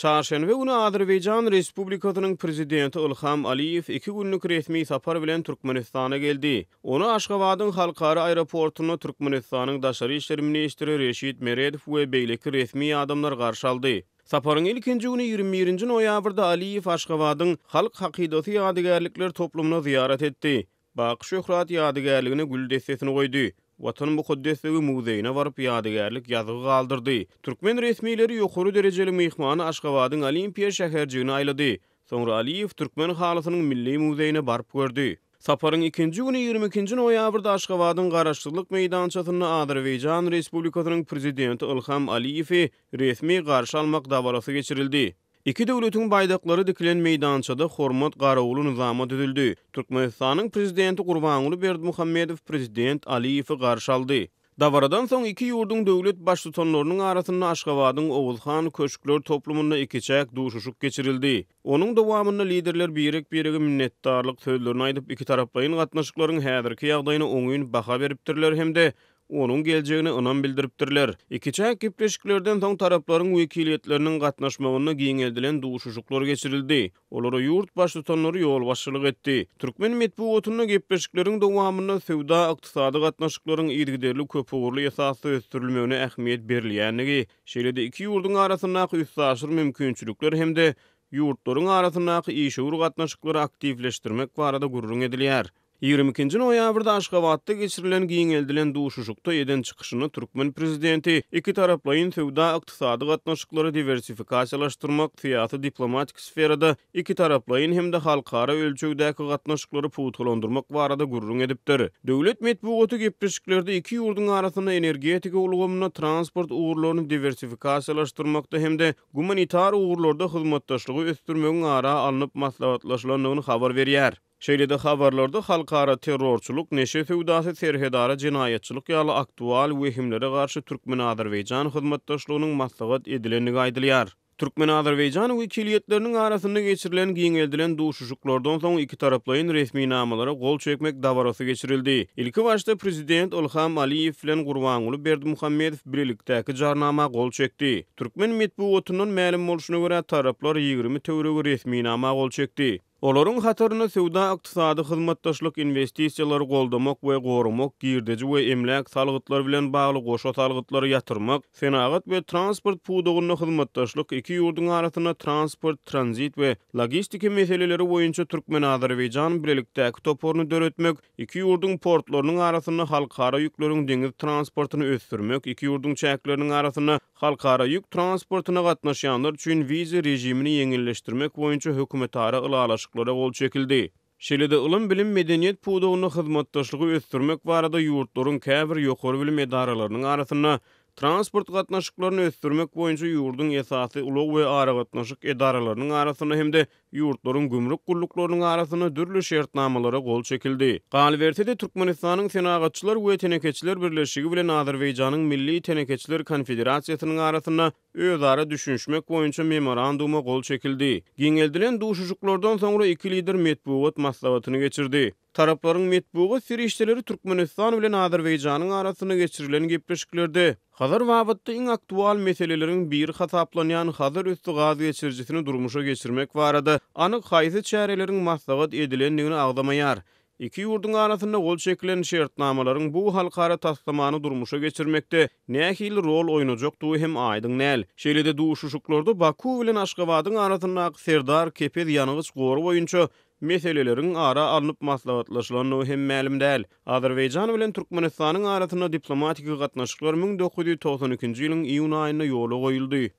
Çarşenbe günü Azerbaycan Respublikasynyň prezidenti Ilham Aliýew 2 günlük resmi sapar bilen Türkmenistana geldi. Onu Aşgabatyň halkara aeroportuna Türkmenistanyň daşary işleri ministri Reşit Meredow we beýleki resmi adamlar garşy aldy. Saparyň ilkinji güni 21-nji noýabrda Aliýew Aşgabatyň Halk Hakydasy ýadygärlikler toplumyna ziyaret etdi. Baky Şöhrat ýadygärligine gül destesini goýdy. Watan Mukaddesdigi muzeýine baryp ýadygärlik ýazygy galdyrdy. Türkmen resmileri ýokary derejeli myhmany Aşgabatyň Olimpiya şäherjigine aýlady. Soňra Aliýew Türkmen halasynyň milli muzeýine baryp gördi. Saparyň ikinji güni 22-nji noýabrda Aşgabatyň Garaşdyrlyk meýdançasyna Azerbaýjan Respublikasynyň prezidenti Ilham Aliýew resmi garşy almak dabarasy geçirildi. İki döwletiň baýdaklary dikilen meýdançada hormat garagly nizama düzüldi. Türkmenistanyň prezidenti Gurbanuly Berdimuhammedow prezident Aliýewi garşy aldy. Dabaradan soň iki ýurdun döwlet başlyklarynyň arasynda Aşgabatyň Owulhan köşkler toplumunda ikiçäk duşuşuk geçirildi. Onuň dowamında liderler birege minnetdarlyk sözlerini aýdyp iki taraplaryň gatnaşyklaryň häzirki ýagdaýyna oňyn baha beripdirler hemde onun geljegine ynam bildiripdirler. Ikiçäk gepleşiklerden soň taraplaryň wekiliýetleriniň gatnaşmagyna giňeldilen duşuşuklar geçirildi. Olara ýurt başlyklary ýol başçylyk etdi. Türkmen medeniýetine gepleşikleriň dowamında sowda ykdysady gatnaşyklaryň ýergiderli köp ugurly esasy ösdürilmegine ähmiýet berilýänligi, şeýle-de iki ýurdun arasyndaky üssaşyr mümkinçilikler hemde ýurtlaryň arasyndaky işgür gatnaşyklary aktivleşdirmek barada gurrun edilýär. 22-nji noýabrda Aşgabatda geçirilen giňeldilen duşuşukda eden çykyşyny Türkmen prezidenti iki taraplaryň sowda ykdysady gatnaşyklary diversifikasiýalaşdyrmak, syýasy diplomatik sferada iki taraplaryň hemde halkara ölçegdäki gatnaşyklary puwtlandyrmak barada gurrun edipdir. Döwlet medeniýeti gepleşiklerde iki ýurdun arasynda energetika ulgamyna transport ugurlaryny diversifikasiýalaşdyrmakda hemde humanitar ugurlarda hyzmatdaşlygy ösdürmegiň ara alınıp maslahatlaşylandygyny habar berýär. Şeýle-de habarlarda halkara terrorçuluk, neşe sowdasy, serhedara jinaýatçylyk ýaly aktual wehimlere garşy Türkmen-Azerbaýjan hyzmatdaşlygynyň maslahat edilenligi aýdylýar. Türkmen-Azerbaýjan wekiliýetleriniň arasynda geçirilen giňeldilen duşuşuklardan soň iki taraplaryň resmi namalara gol çekmek dabarasy geçirildi. Ilki başda prezident Ilham Aliýew bilen Gurbanuly Berdimuhammedow birlikdäki jarnama gol çekdi. Türkmen medeniýetinden ma'lum bolşuna görä taraplar 20 töweregi resmi nama gol çekdi. Olaryň hataryna sowda ykdysady hyzmatdaşlyk investisiýalary goldamak we gorumak, girdeji we emlak salgytlar bilen bagly goşa salgytlary ýatyrmak, senagat we transport puwdugyna hyzmatdaşlyk, iki ýurdun arasynda transport, transit we logistika meseleleri boýunça Türkmen-Azerbaýjan birlikdäki toporuny döretmek, iki ýurdun portlarynyň arasynda halkara ýükleriň deňiz transportuny ösdürmek, iki ýurdun çäkleriniň arasynda halkara ýük transportuna gatnaşýanlar üçin wiza rejimini ýeňilleşdirmek boýunça hökümetara ylalaşyklara gol çekildi. Şeýle-de ilim bilim medeniýet puwdugyna hyzmatdaşlygy ösdürmek barada ýurtlaryň käbir ýokary bilim edaralarynyň arasynda transport gatnaşyklaryny ösdürmek boýunça ýurdun esasy ulug we ara gatnaşyk edaralarynyň arasynda hemde ýurtlaryň gümrük gulluklarının arasynda dürli şertnamalara gol çekildi. Galbertede Türkmenistanyň senagatçylar we tenekeçiler birleşigi bilen Azerbaýjanyň Milli Tenekeçiler Konfederasiýasynyň arasynda özara düşünşmek boýunça memoranduma gol çekildi. Giňeldilen duşuşuklardan soňra iki lider medeniýet maslahatyny geçirdi. Taraplaryň medeniýet sirişçileri Türkmenistan bilen Azerbaýjanyň arasynda geçirilen gepleşiklerde hazır wagtda iň aktual meseleleriň biri hasaplanýan hazır üstü gaz geçirjisini durmuşa geçirmek barada anyk haýsy çäreleriň maslahat edilendigini agdamaýar. İki ýurdun arasynda gol çekilen şertnamalaryň bu halkara taslamany durmuşa geçirmekde nähili rol oýnajakdygy hem aýdyň näl. Şeýle-de duşuşuklarda Baku bilen Aşgabatyň arasyndaky Serdar Kepez ýanygyç goru boýunça meseleleriň ara alınıp maslahatlaşylanyny hem ma'lum däl. Azerbaýjan bilen Türkmenistanyň arasynda diplomatik gatnaşyklar 1992-nji ýylyň iýun aýyna ýola goýuldy.